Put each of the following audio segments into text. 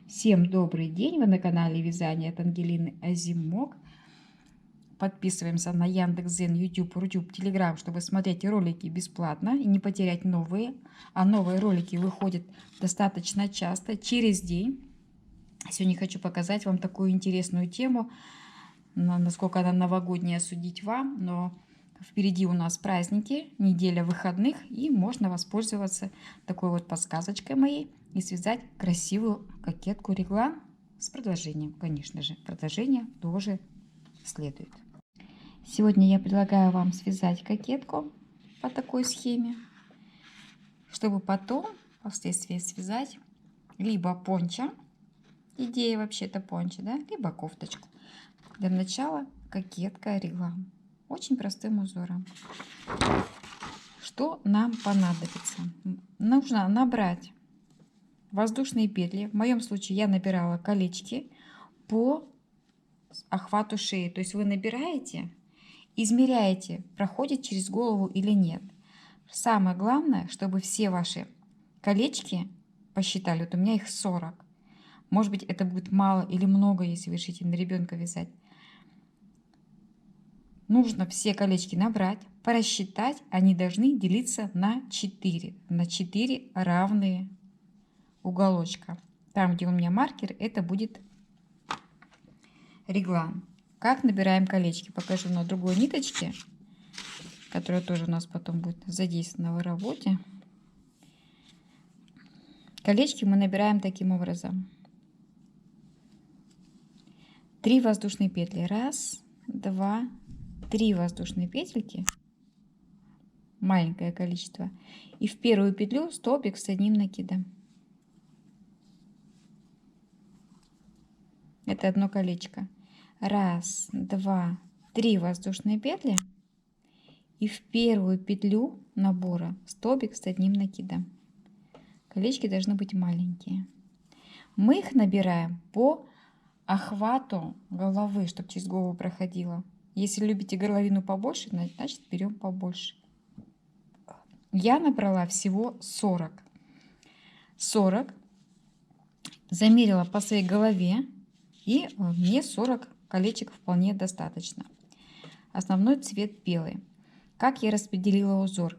Всем добрый день! Вы на канале Вязание от Ангелины Озимок. Подписываемся на Яндекс.Зен, YouTube, Рутюб, Телеграм, чтобы смотреть ролики бесплатно и не потерять новые. А новые ролики выходят достаточно часто, через день. Сегодня хочу показать вам такую интересную тему. Насколько она новогодняя, судить вам. Но впереди у нас праздники, неделя выходных, и можно воспользоваться такой вот подсказочкой моей и связать красивую кокетку реглан с продолжением. Конечно же, продолжение тоже следует. Сегодня я предлагаю вам связать кокетку по такой схеме, чтобы потом впоследствии связать либо пончо, идея вообще-то пончо, да, либо кофточку. Для начала кокетка реглан очень простым узором. Что нам понадобится? Нужно набрать воздушные петли. В моем случае я набирала колечки по охвату шеи. То есть вы набираете, измеряете, проходит через голову или нет. Самое главное, чтобы все ваши колечки посчитали. Вот у меня их 40. Может быть, это будет мало или много, если вы решите на ребенка вязать. Нужно все колечки набрать, просчитать. Они должны делиться на 4. На 4 равные уголочка. Там, где у меня маркер, это будет реглан. Как набираем колечки? Покажу на другой ниточке, которая тоже у нас потом будет задействована в работе. Колечки мы набираем таким образом. 3 воздушные петли. 1, 2, 3 воздушные петельки. Маленькое количество. И в первую петлю столбик с одним накидом. Это одно колечко. 1, 2, 3 воздушные петли. И в первую петлю набора столбик с одним накидом. Колечки должны быть маленькие. Мы их набираем по охвату головы, чтобы через голову проходило. Если любите горловину побольше, значит берем побольше. Я набрала всего 40. 40 замерила по своей голове, и мне 40 колечек вполне достаточно. Основной цвет белый. Как я распределила узор?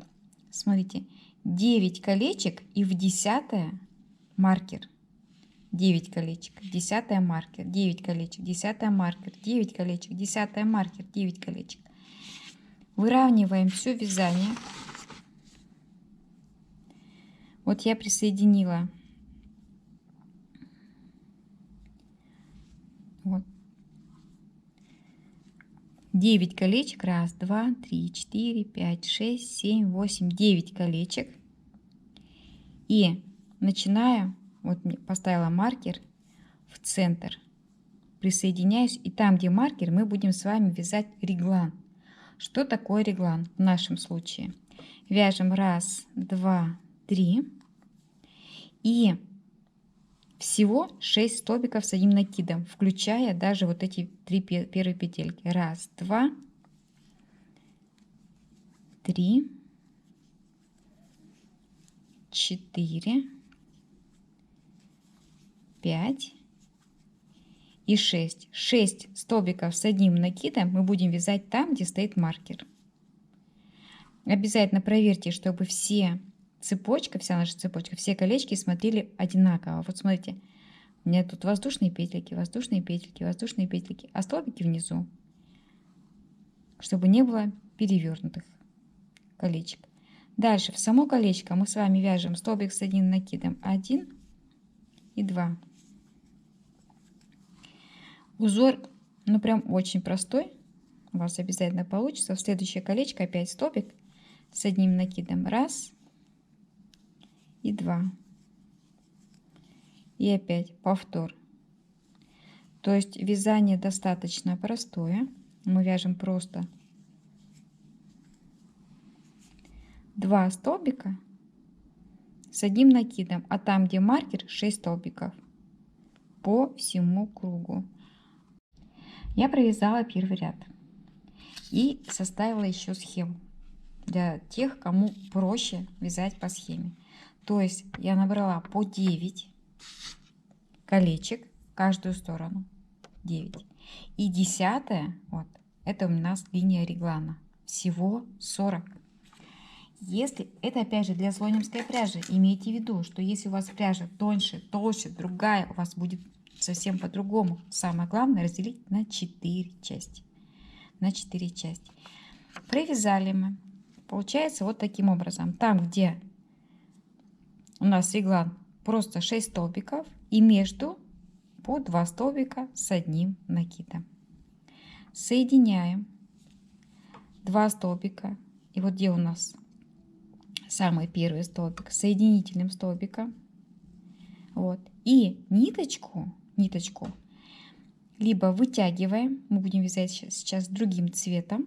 Смотрите, 9 колечек и в 10 маркер. 9 колечек, 10 маркер, 9 колечек, 10 маркер, 9 колечек, 10 маркер, 9 колечек. Выравниваем все вязание. Вот я присоединила вот 9 колечек. 1, 2, 3, 4, 5, 6, 7, 8, 9 колечек. И начинаю, вот поставила маркер в центр, присоединяюсь, и там, где маркер, мы будем с вами вязать реглан. Что такое реглан в нашем случае? Вяжем 1, 2, 3 и всего 6 столбиков с одним накидом, включая даже вот эти 3 первые петельки. 1, 2, 3, 4, 5 и 6. 6 столбиков с одним накидом мы будем вязать там, где стоит маркер. Обязательно проверьте, чтобы вся наша цепочка, все колечки смотрели одинаково. Вот смотрите, у меня тут воздушные петельки, воздушные петельки, воздушные петельки, а столбики внизу, чтобы не было перевернутых колечек. Дальше в само колечко мы с вами вяжем столбик с одним накидом 1 и 2. Узор, ну прям очень простой, у вас обязательно получится. В следующее колечко опять столбик с одним накидом 1 и 2. И опять повтор. То есть вязание достаточно простое. Мы вяжем просто 2 столбика с одним накидом, а там, где маркер, 6 столбиков по всему кругу. Я провязала первый ряд и составила еще схему для тех, кому проще вязать по схеме. То есть я набрала по 9 колечек в каждую сторону. 9. И 10, вот, это у нас линия реглана. Всего 40. Если это опять же для слонимской пряжи, имейте в виду, что если у вас пряжа тоньше, толще, другая, у вас будет совсем по-другому. Самое главное разделить на 4 части. На 4 части. Провязали мы. Получается вот таким образом. Там, где у нас реглан, просто 6 столбиков, и между по 2 столбика с одним накидом. Соединяем 2 столбика. И вот где у нас самый первый столбик, соединительным столбиком. Вот. И ниточку либо вытягиваем, мы будем вязать сейчас другим цветом,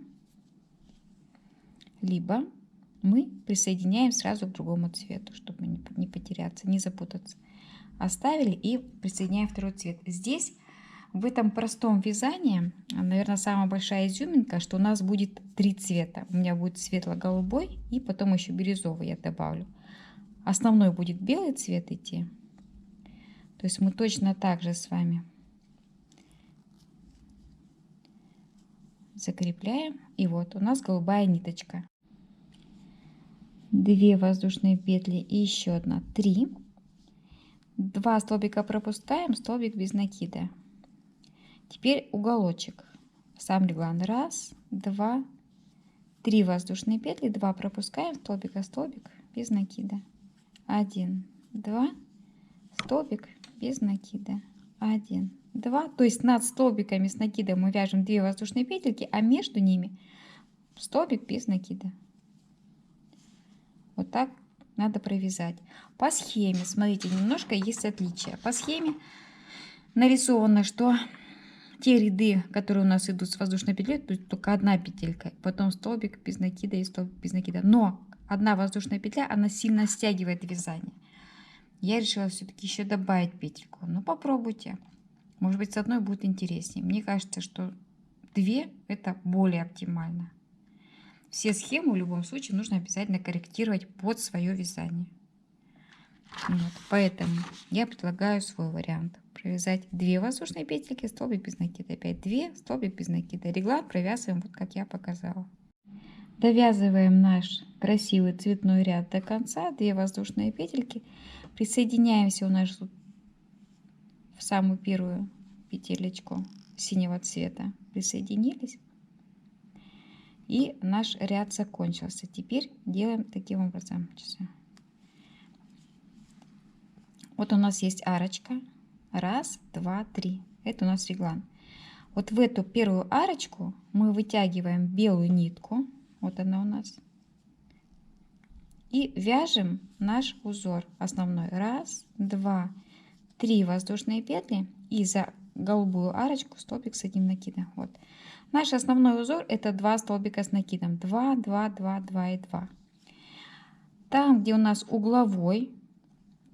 либо мы присоединяем сразу к другому цвету, чтобы не потеряться, не запутаться. Оставили и присоединяем второй цвет. Здесь в этом простом вязании, наверное, самая большая изюминка, что у нас будет 3 цвета. У меня будет светло-голубой и потом еще бирюзовый я добавлю. Основной будет белый цвет идти. То есть мы точно так же с вами закрепляем. И вот у нас голубая ниточка. 2 воздушные петли и еще одна. 3. 2 столбика пропускаем, столбик без накида. Теперь уголочек. Сам реглан. 1, 2, 3 воздушные петли, 2 пропускаем, столбик, столбик без накида. 1, 2, столбик без накида. 1, 2. То есть над столбиками с накидом мы вяжем 2 воздушные петельки, а между ними столбик без накида. Вот так надо провязать. По схеме, смотрите, немножко есть отличия. По схеме нарисовано, что те ряды, которые у нас идут с воздушной петлей, то есть только одна петелька, потом столбик без накида и столбик без накида. Но одна воздушная петля, она сильно стягивает вязание. Я решила все-таки еще добавить петельку. Ну, попробуйте. Может быть, с одной будет интереснее. Мне кажется, что 2 это более оптимально. Все схемы в любом случае нужно обязательно корректировать под свое вязание. Вот, поэтому я предлагаю свой вариант. Провязать 2 воздушные петельки, столбик без накида. Опять 2, столбик без накида. Реглан провязываем вот как я показала. Довязываем наш красивый цветной ряд до конца. 2 воздушные петельки. Присоединяемся у нас в самую первую петелечку синего цвета. Присоединились. И наш ряд закончился. Теперь делаем таким образом. Вот у нас есть арочка. 1, 2, 3. Это у нас реглан. Вот в эту первую арочку мы вытягиваем белую нитку. Вот она у нас. И вяжем наш узор основной. 1, 2, 3 воздушные петли. И за голубую арочку столбик с одним накидом. Вот. Наш основной узор это 2 столбика с накидом. 2, 2, 2, 2 и 2. Там, где у нас угловой,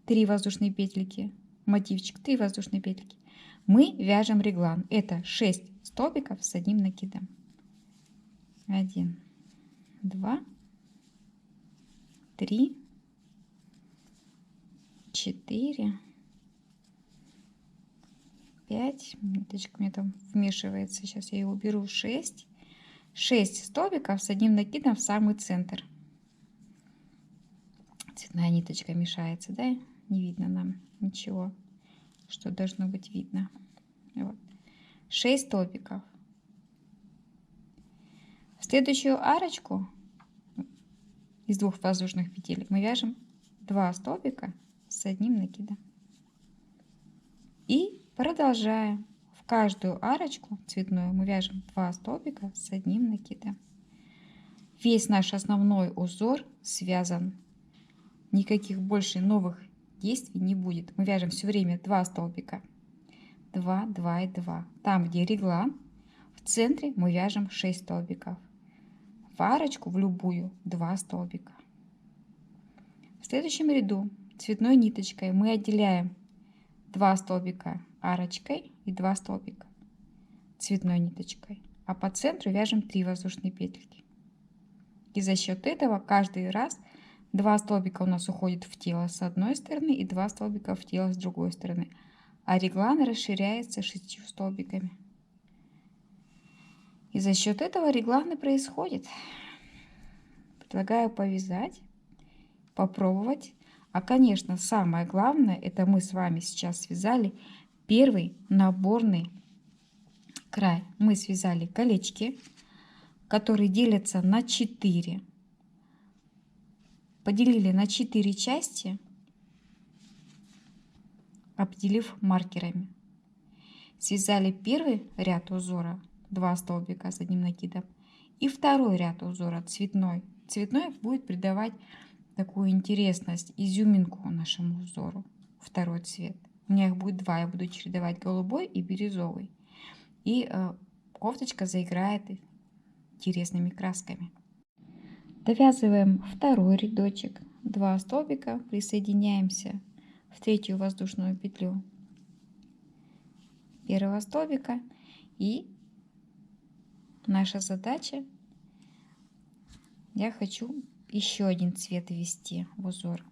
3 воздушные петельки, мотивчик, 3 воздушные петельки, мы вяжем реглан. Это 6 столбиков с одним накидом. 1, 2, 3, 4, 5. Ниточка мне там вмешивается. Сейчас я ее уберу. 6. 6 столбиков с одним накидом в самый центр. Цветная ниточка мешается, да? Не видно нам ничего, что должно быть видно. Вот. 6 столбиков. В следующую арочку из 2 воздушных петелек мы вяжем 2 столбика с одним накидом. И продолжаем. В каждую арочку цветную мы вяжем 2 столбика с одним накидом. Весь наш основной узор связан. Никаких больше новых действий не будет. Мы вяжем все время 2 столбика. 2, 2 и 2. Там, где реглан, в центре мы вяжем 6 столбиков. В арочку, в любую, 2 столбика. В следующем ряду цветной ниточкой мы отделяем 2 столбика арочкой и 2 столбика цветной ниточкой. А по центру вяжем 3 воздушные петельки. И за счет этого каждый раз 2 столбика у нас уходит в тело с одной стороны и 2 столбика в тело с другой стороны. а реглан расширяется 6 столбиками. И за счет этого реглан и происходит. Предлагаю повязать, попробовать. А, конечно, самое главное, это мы с вами сейчас связали первый наборный край. Мы связали колечки, которые делятся на 4. Поделили на 4 части, определив маркерами. Связали первый ряд узора, 2 столбика с одним накидом, и второй ряд узора цветной. Цветной будет придавать такую интересность, изюминку нашему узору. Второй цвет. У меня их будет 2, я буду чередовать голубой и бирюзовый. И кофточка заиграет интересными красками. Довязываем второй рядочек, 2 столбика, присоединяемся в третью воздушную петлю первого столбика, и наша задача, я хочу еще один цвет ввести в узор.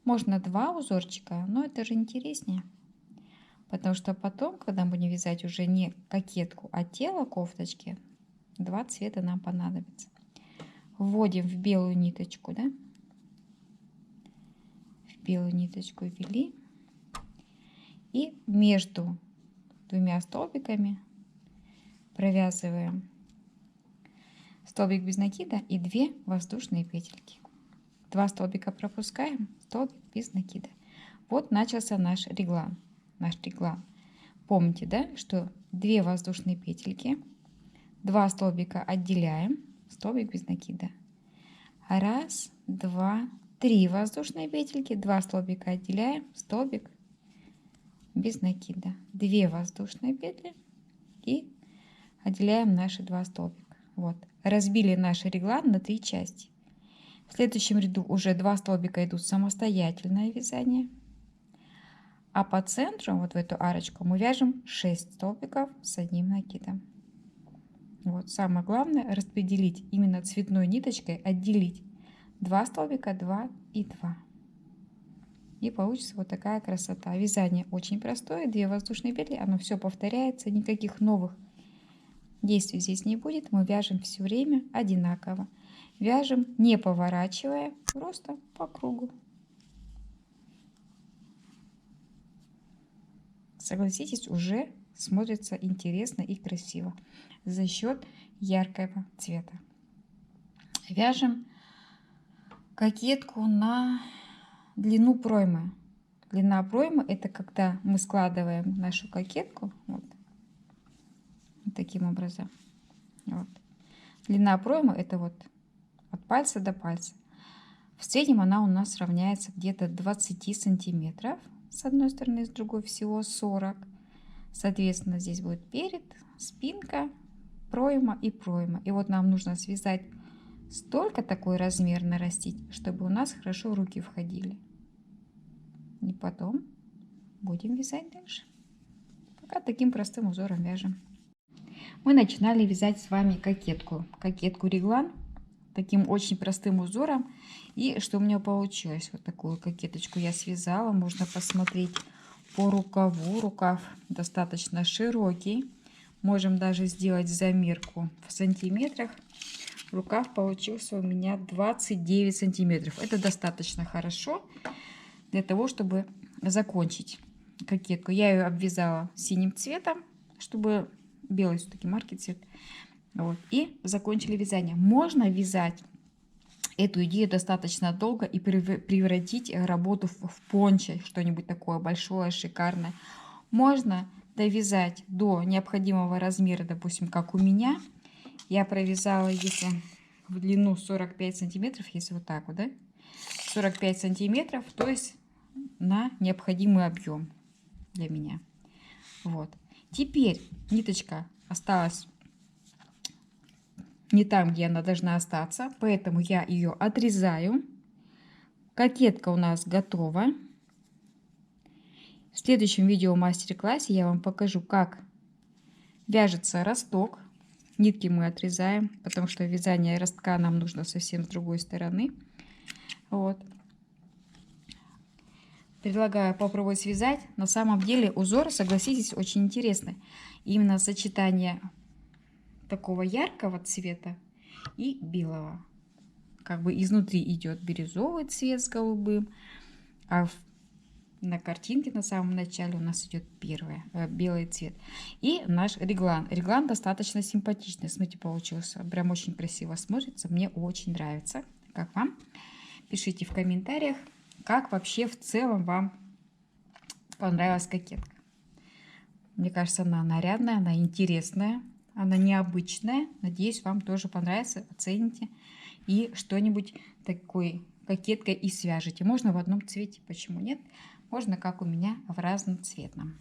Можно 2 узорчика, но это же интереснее, потому что потом, когда будем вязать уже не кокетку, а тело кофточки, 2 цвета нам понадобится. Вводим в белую ниточку, да? В белую ниточку ввели, и между 2 столбиками провязываем столбик без накида и 2 воздушные петельки. 2 столбика пропускаем, столбик без накида. Вот начался наш реглан. Помните, да, что 2 воздушные петельки, 2 столбика отделяем, столбик без накида. 1, 2, 3 воздушные петельки, 2 столбика отделяем, столбик без накида. 2 воздушные петли и отделяем наши 2 столбика. Вот. Разбили наш реглан на 3 части. В следующем ряду уже 2 столбика идут самостоятельное вязание. А по центру, вот в эту арочку, мы вяжем 6 столбиков с одним накидом. Вот. Самое главное распределить именно цветной ниточкой, отделить 2 столбика, 2 и 2. И получится вот такая красота. Вязание очень простое, 2 воздушные петли, оно все повторяется, никаких новых действий здесь не будет. Мы вяжем все время одинаково. Вяжем не поворачивая, просто по кругу. Согласитесь, уже смотрится интересно и красиво за счет яркого цвета. Вяжем кокетку на длину проймы. Длина проймы — это когда мы складываем нашу кокетку вот таким образом. Вот. Длина проймы — это вот от пальца до пальца. В среднем она у нас равняется где-то 20 сантиметров с одной стороны, с другой всего 40. Соответственно, здесь будет перед, спинка, пройма и пройма. И вот нам нужно связать столько такой размер нарастить, чтобы у нас хорошо руки входили. И потом будем вязать дальше. Пока таким простым узором вяжем. Мы начинали вязать с вами кокетку реглан, таким очень простым узором. И что у меня получилось? Вот такую кокеточку я связала. Можно посмотреть по рукаву. Рукав достаточно широкий. Можем даже сделать замерку в сантиметрах. Рукав получился у меня 29 сантиметров. Это достаточно хорошо для того, чтобы закончить кокетку. Я ее обвязала синим цветом, чтобы белый все-таки маркер цвет. Вот. И закончили вязание. Можно вязать эту идею достаточно долго и превратить работу в пончо, что-нибудь такое большое, шикарное. Можно довязать до необходимого размера, допустим, как у меня. Я провязала, если в длину 45 сантиметров, если вот так вот, да, 45 сантиметров, то есть на необходимый объем для меня. Вот. Теперь ниточка осталась не там, где она должна остаться, поэтому я ее отрезаю. Кокетка у нас готова. В следующем видео мастер-классе я вам покажу, как вяжется росток. Нитки мы отрезаем, потому что вязание ростка нам нужно совсем с другой стороны. Вот. Предлагаю попробовать связать. На самом деле узор, согласитесь, очень интересный. Именно сочетание такого яркого цвета и белого. Как бы изнутри идет бирюзовый цвет с голубым, а на картинке на самом начале у нас идет белый цвет. И наш реглан. Реглан достаточно симпатичный. Смотрите, получился. Прям очень красиво смотрится. Мне очень нравится. Как вам? Пишите в комментариях, как вообще в целом вам понравилась кокетка. Мне кажется, она нарядная, она интересная, она необычная. Надеюсь, вам тоже понравится, оцените. И что-нибудь такой кокеткой и свяжете. Можно в одном цвете, почему нет? Можно, как у меня, в разноцветном.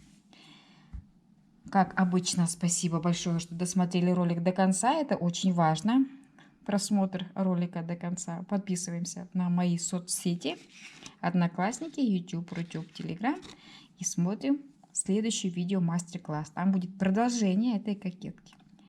Как обычно, спасибо большое, что досмотрели ролик до конца. Это очень важно. Просмотр ролика до конца. Подписываемся на мои соцсети. Одноклассники, YouTube, Рутюб, Telegram. И смотрим следующий видео мастер-класс. Там будет продолжение этой кокетки.